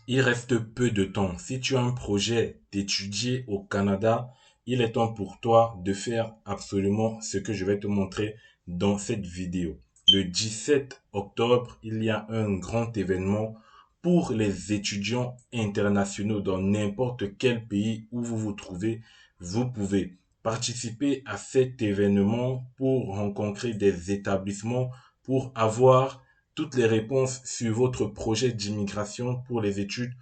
Il reste peu de temps. Si tu as un projet d'étudier au Canada, il est temps pour toi de faire absolument ce que je vais te montrer dans cette vidéo. Le 17 octobre, il y a un grand événement pour les étudiants internationaux dans n'importe quel pays où vous vous trouvez. Vous pouvez participer à cet événement pour rencontrer des établissements, pour avoir toutes les réponses sur votre projet d'immigration pour les études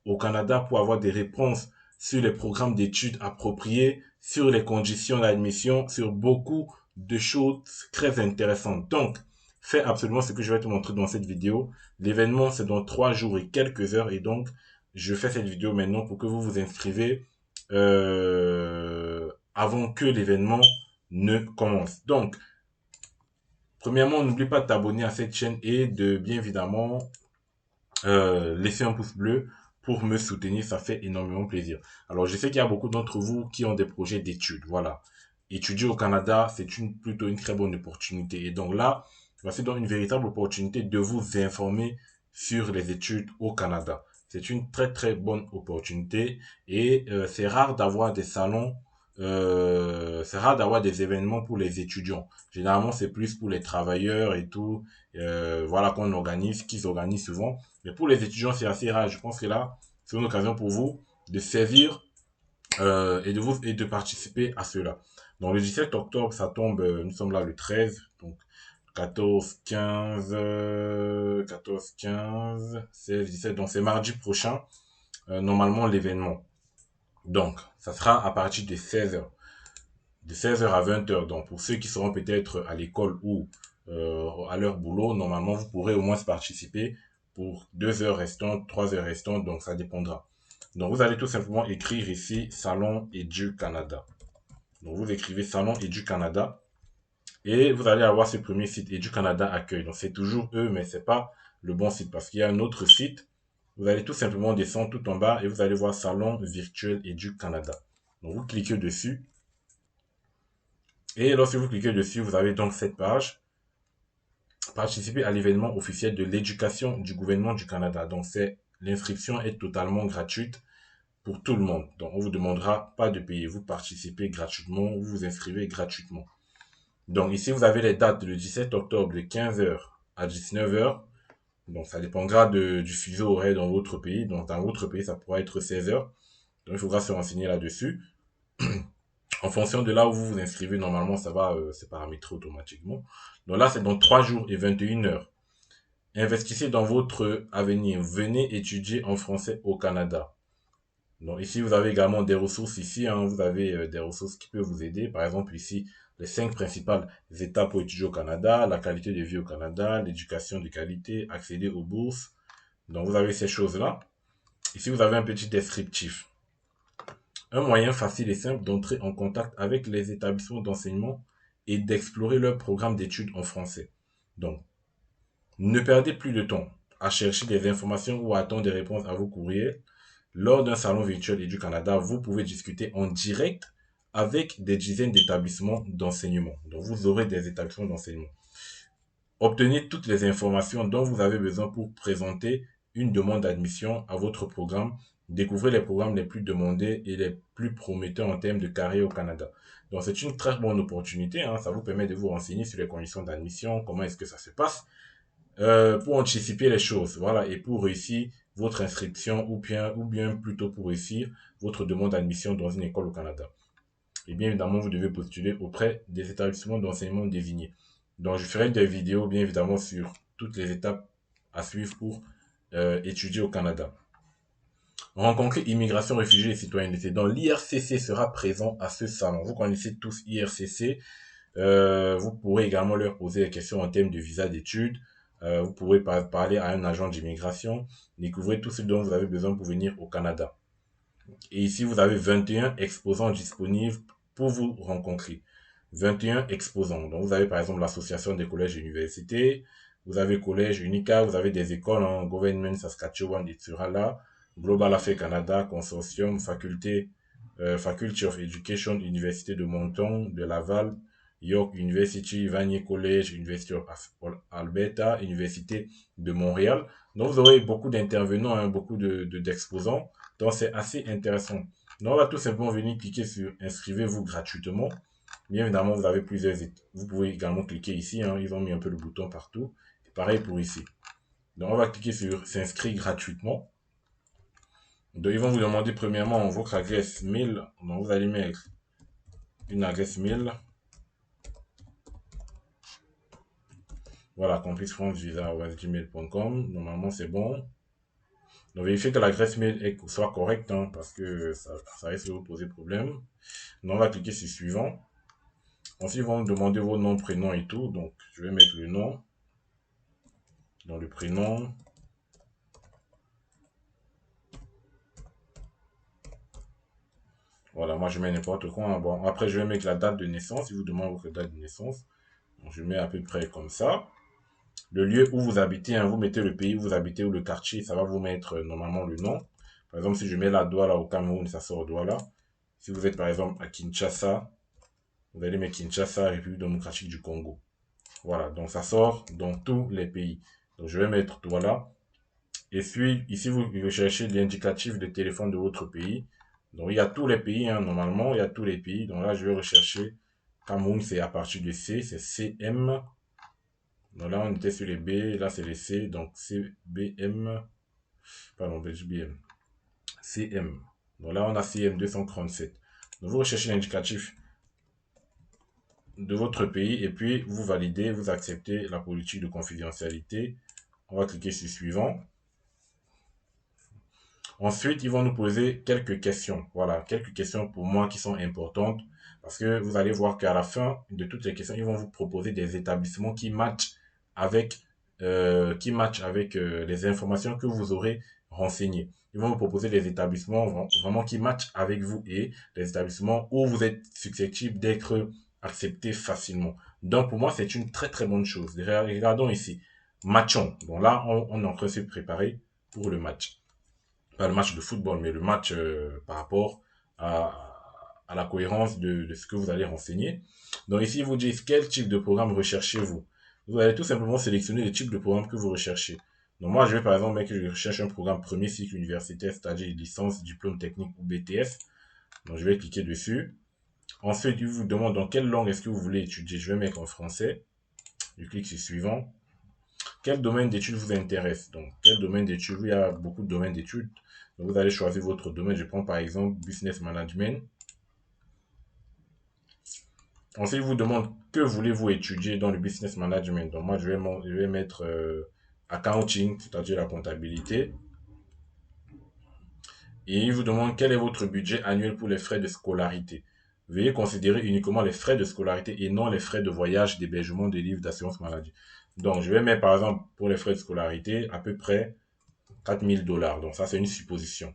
au Canada, pour avoir des réponses sur les programmes d'études appropriés, sur les conditions d'admission, sur beaucoup de choses très intéressantes. Donc, fais absolument ce que je vais te montrer dans cette vidéo. L'événement, c'est dans 3 jours et quelques heures. Et donc, je fais cette vidéo maintenant pour que vous vous inscrivez avant que l'événement ne commence. Donc, premièrement, n'oublie pas de t'abonner à cette chaîne et de bien évidemment laisser un pouce bleu pour me soutenir, ça fait énormément plaisir. Alors, je sais qu'il y a beaucoup d'entre vous qui ont des projets d'études, voilà. Étudier au Canada, c'est plutôt une très bonne opportunité. Et donc là, voici donc une véritable opportunité de vous informer sur les études au Canada. C'est une très très bonne opportunité et c'est rare d'avoir des salons, c'est rare d'avoir des événements pour les étudiants. Généralement, c'est plus pour les travailleurs et tout, voilà qu'on organise, qu'ils organisent souvent. Mais pour les étudiants, c'est assez rare. Je pense que là, c'est une occasion pour vous de saisir et de participer à cela. Donc le 17 octobre, ça tombe, nous sommes là le 13, donc 14, 15, 14, 15, 16, 17, donc c'est mardi prochain, normalement l'événement. Donc, ça sera à partir de 16 heures, de 16 heures à 20 heures. Donc, pour ceux qui seront peut-être à l'école ou à leur boulot, normalement, vous pourrez au moins participer pour 2 heures restantes, 3 heures restantes, donc ça dépendra. Donc, vous allez tout simplement écrire ici Salon Edu Canada. Donc, vous écrivez Salon Edu Canada et vous allez avoir ce premier site Edu Canada Accueil. Donc, c'est toujours eux, mais c'est pas le bon site parce qu'il y a un autre site. Vous allez tout simplement descendre tout en bas et vous allez voir Salon Virtuel Edu Canada. Donc, vous cliquez dessus et lorsque vous cliquez dessus, vous avez donc cette page. Participer à l'événement officiel de l'éducation du gouvernement du Canada. Donc, l'inscription est totalement gratuite pour tout le monde. Donc, on vous demandera pas de payer. Vous participez gratuitement, vous vous inscrivez gratuitement. Donc, ici, vous avez les dates le 17 octobre de 15 heures à 19 heures. Donc, ça dépendra du fuseau horaire dans votre pays. Donc, dans votre pays, ça pourra être 16 heures. Donc, il faudra se renseigner là-dessus. En fonction de là où vous vous inscrivez, normalement, ça va se paramétrer automatiquement. Donc là, c'est dans 3 jours et 21 heures. Investissez dans votre avenir. Venez étudier en français au Canada. Donc ici, vous avez également des ressources ici. Hein, vous avez des ressources qui peuvent vous aider. Par exemple, ici, les 5 principales étapes pour étudier au Canada, la qualité de vie au Canada, l'éducation de qualité, accéder aux bourses. Donc vous avez ces choses-là. Ici, vous avez un petit descriptif. Un moyen facile et simple d'entrer en contact avec les établissements d'enseignement et d'explorer leur programme d'études en français. Donc, ne perdez plus de temps à chercher des informations ou à attendre des réponses à vos courriers. Lors d'un salon virtuel du Canada, vous pouvez discuter en direct avec des dizaines d'établissements d'enseignement. Donc, vous aurez des établissements d'enseignement. Obtenez toutes les informations dont vous avez besoin pour présenter une demande d'admission à votre programme. Découvrez les programmes les plus demandés et les plus prometteurs en termes de carrière au Canada. Donc, c'est une très bonne opportunité. Hein. Ça vous permet de vous renseigner sur les conditions d'admission, comment est-ce que ça se passe, pour anticiper les choses, voilà, et pour réussir votre inscription ou bien plutôt pour réussir votre demande d'admission dans une école au Canada. Et bien évidemment, vous devez postuler auprès des établissements d'enseignement désignés. Donc, je ferai des vidéos, bien évidemment, sur toutes les étapes à suivre pour étudier au Canada. Rencontrer immigration, réfugiés et citoyenneté. Donc, l'IRCC sera présent à ce salon. Vous connaissez tous IRCC. Vous pourrez également leur poser des questions en termes de visa d'études. Vous pourrez parler à un agent d'immigration. Découvrez tout ce dont vous avez besoin pour venir au Canada. Et ici, vous avez 21 exposants disponibles pour vous rencontrer. 21 exposants. Donc, vous avez par exemple l'association des collèges et universités. Vous avez Collège Unica. Vous avez des écoles en Government Saskatchewan et sera là. Global Affairs Canada, Consortium, Faculty of Education, Université de Moncton, de Laval, York University, Vanier College, University of Alberta, Université de Montréal. Donc, vous aurez beaucoup d'intervenants, hein, beaucoup d'exposants. Donc, c'est assez intéressant. Donc, on va tout simplement venir cliquer sur inscrivez-vous gratuitement. Bien évidemment, vous avez plusieurs. Vous pouvez également cliquer ici, hein, ils ont mis un peu le bouton partout. Et pareil pour ici. Donc, on va cliquer sur s'inscrire gratuitement. Donc, ils vont vous demander premièrement votre adresse mail. Donc, vous allez mettre une adresse mail. Voilà, complicefrancevisa@gmail.com. Normalement, c'est bon. Donc, vérifiez que l'adresse mail soit correcte, hein, parce que ça risque de vous poser problème. Donc, on va cliquer sur suivant. Ensuite, ils vont nous demander vos noms, prénoms et tout. Donc, je vais mettre le nom. Dans le prénom. Voilà, moi, je mets n'importe quoi, hein. Bon, après, je vais mettre la date de naissance. Ils vous demandent votre date de naissance. Donc, je mets à peu près comme ça. Le lieu où vous habitez, hein, vous mettez le pays où vous habitez ou le quartier, ça va vous mettre normalement le nom. Par exemple, si je mets la Douala au Cameroun, ça sort Douala. Si vous êtes par exemple à Kinshasa, vous allez mettre Kinshasa, République démocratique du Congo. Voilà, donc ça sort dans tous les pays. Donc je vais mettre Douala. Et puis ici, vous recherchez l'indicatif de téléphone de votre pays. Donc il y a tous les pays, hein, normalement, il y a tous les pays. Donc là, je vais rechercher Cameroun, c'est à partir de C, c'est CM. Donc là, on était sur les B, là c'est les C, donc CBM, pardon, BM, CM. Donc là, on a CM 237. Donc vous recherchez l'indicatif de votre pays et puis vous validez, vous acceptez la politique de confidentialité. On va cliquer sur suivant. Ensuite, ils vont nous poser quelques questions. Voilà, quelques questions pour moi qui sont importantes parce que vous allez voir qu'à la fin de toutes les questions, ils vont vous proposer des établissements qui matchent avec, les informations que vous aurez renseignées. Ils vont vous proposer des établissements vraiment qui matchent avec vous et des établissements où vous êtes susceptible d'être accepté facilement. Donc, pour moi, c'est une très très bonne chose. Regardons ici. Matchons. Bon, là, on est en train de se préparer pour le match. Pas le match de football, mais le match par rapport à la cohérence de ce que vous allez renseigner. Donc ici, ils vous disent quel type de programme recherchez-vous. Vous allez tout simplement sélectionner le type de programme que vous recherchez. Donc moi, je vais par exemple mettre que je recherche un programme premier cycle universitaire, c'est-à-dire licence, diplôme technique ou BTS. Donc je vais cliquer dessus. Ensuite, il vous demande dans quelle langue est-ce que vous voulez étudier. Je vais mettre en français. Je clique sur suivant. Quel domaine d'études vous intéresse? Donc, quel domaine d'études? Il y a beaucoup de domaines d'études. Donc, vous allez choisir votre domaine. Je prends par exemple Business Management. Ensuite, il vous demande que voulez-vous étudier dans le Business Management. Donc, moi, je vais mettre Accounting, c'est-à-dire la comptabilité. Et il vous demande quel est votre budget annuel pour les frais de scolarité. Veuillez considérer uniquement les frais de scolarité et non les frais de voyage, d'hébergement, des livres d'assurance maladie. Donc, je vais mettre par exemple pour les frais de scolarité à peu près 4 000 $. Donc ça, c'est une supposition.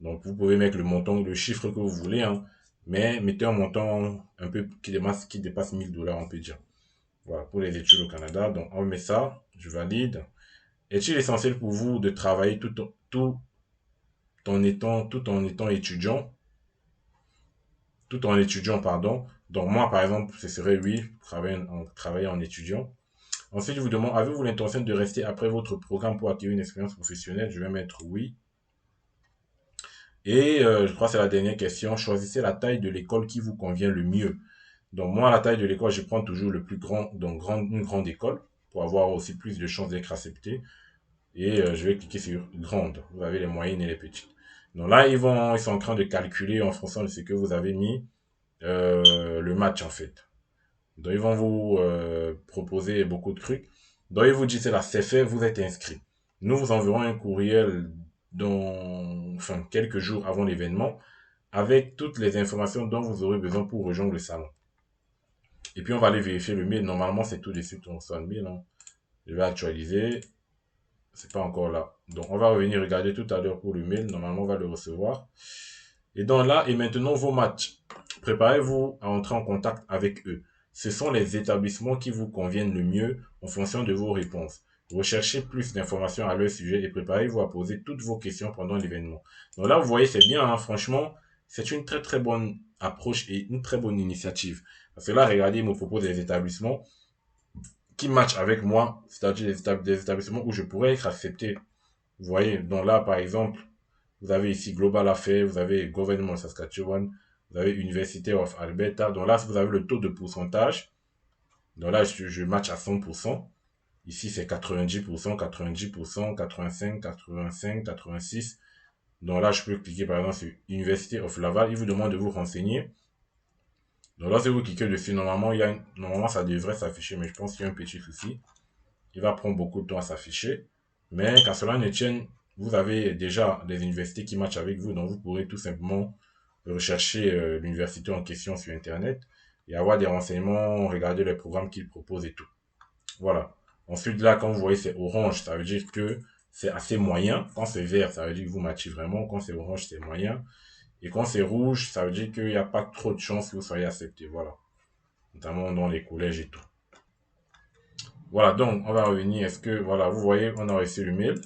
Donc vous pouvez mettre le montant, le chiffre que vous voulez, hein, mais mettez un montant un peu qui dépasse 1 000 $, on peut dire. Voilà, pour les études au Canada. Donc on met ça, je valide. Est-il essentiel pour vous de travailler tout en étant étudiant, tout en étudiant, pardon. Donc moi, par exemple, ce serait oui, travailler en étudiant. Ensuite, je vous demande, avez-vous l'intention de rester après votre programme pour acquérir une expérience professionnelle? Je vais mettre oui. Et je crois que c'est la dernière question. Choisissez la taille de l'école qui vous convient le mieux. Donc moi, la taille de l'école, je prends toujours le plus grand, donc une grande école, pour avoir aussi plus de chances d'être accepté. Et je vais cliquer sur grande. Vous avez les moyennes et les petites. Donc là, ils sont en train de calculer en fonction de ce que vous avez mis le match en fait. Donc ils vont vous proposer beaucoup de trucs. Donc ils vous disent là, c'est fait, vous êtes inscrit. Nous vous enverrons un courriel enfin, quelques jours avant l'événement avec toutes les informations dont vous aurez besoin pour rejoindre le salon. Et puis on va aller vérifier le mail. Normalement, c'est tout de suite on reçoit le mail, hein. Je vais actualiser. C'est pas encore là. Donc on va revenir regarder tout à l'heure pour le mail. Normalement, on va le recevoir. Et donc là, et maintenant vos matchs. Préparez-vous à entrer en contact avec eux. Ce sont les établissements qui vous conviennent le mieux en fonction de vos réponses. Recherchez plus d'informations à leur sujet et préparez-vous à poser toutes vos questions pendant l'événement. Donc là, vous voyez, c'est bien, hein, franchement, c'est une très très bonne approche et une très bonne initiative. Parce que là, regardez, il me propose des établissements qui matchent avec moi, c'est-à-dire des établissements où je pourrais être accepté. Vous voyez, donc là, par exemple, vous avez ici Global Affairs, vous avez Government Saskatchewan, vous avez University of Alberta. Donc là, vous avez le taux de pourcentage. Donc là, je match à 100%. Ici, c'est 90%, 90%, 85, 85, 86. Donc là, je peux cliquer par exemple sur University of Laval. Il vous demande de vous renseigner. Donc là, si vous cliquez dessus, normalement, normalement ça devrait s'afficher, mais je pense qu'il y a un petit souci. Il va prendre beaucoup de temps à s'afficher. Mais qu'à cela ne tienne, vous avez déjà des universités qui matchent avec vous, donc vous pourrez tout simplement rechercher l'université en question sur Internet et avoir des renseignements, regarder les programmes qu'ils proposent et tout. Voilà. Ensuite, là, quand vous voyez c'est orange, ça veut dire que c'est assez moyen. Quand c'est vert, ça veut dire que vous matchez vraiment. Quand c'est orange, c'est moyen. Et quand c'est rouge, ça veut dire qu'il n'y a pas trop de chances que vous soyez accepté. Voilà. Notamment dans les collèges et tout. Voilà, donc on va revenir. Est-ce que, voilà, vous voyez, on a reçu le mail.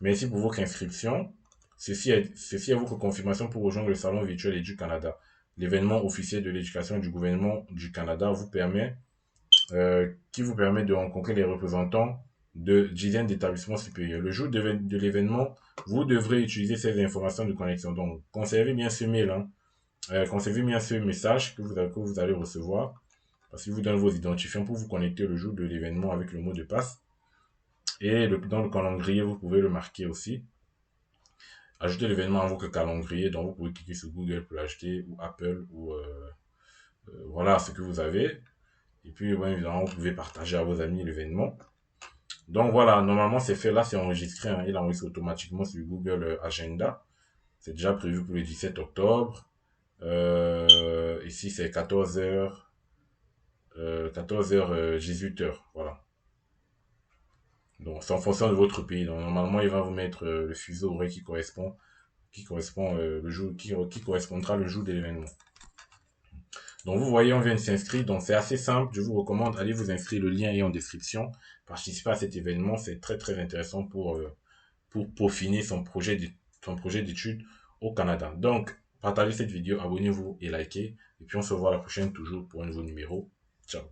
Merci pour votre inscription. Ceci est votre confirmation pour rejoindre le Salon virtuel Édu-Canada. L'événement officiel de l'éducation du gouvernement du Canada qui vous permet de rencontrer les représentants de dizaines d'établissements supérieurs. Le jour de l'événement, vous devrez utiliser ces informations de connexion. Donc, conservez bien ce mail, hein. Conservez bien ce message que vous allez recevoir. Parce qu'il vous donne vos identifiants pour vous connecter le jour de l'événement avec le mot de passe. Et dans le calendrier, vous pouvez le marquer aussi. Ajoutez l'événement à votre calendrier, donc vous pouvez cliquer sur Google pour l'ajouter, ou Apple, ou voilà ce que vous avez. Et puis, bien évidemment, vous pouvez partager à vos amis l'événement. Donc voilà, normalement c'est fait, là c'est enregistré, hein. Il enregistre automatiquement sur Google Agenda. C'est déjà prévu pour le 17 octobre. Ici c'est 14h, 14h, 18h, voilà. Donc c'est en fonction de votre pays. Donc normalement il va vous mettre le fuseau horaire qui correspond le jour, qui correspondra le jour de l'événement. Donc vous voyez, on vient de s'inscrire, donc c'est assez simple. Je vous recommande, allez vous inscrire, le lien est en description. Participez à cet événement, c'est très très intéressant pour peaufiner son projet d'études au Canada. Donc, partagez cette vidéo, abonnez-vous et likez. Et puis on se voit la prochaine toujours pour un nouveau numéro. Ciao.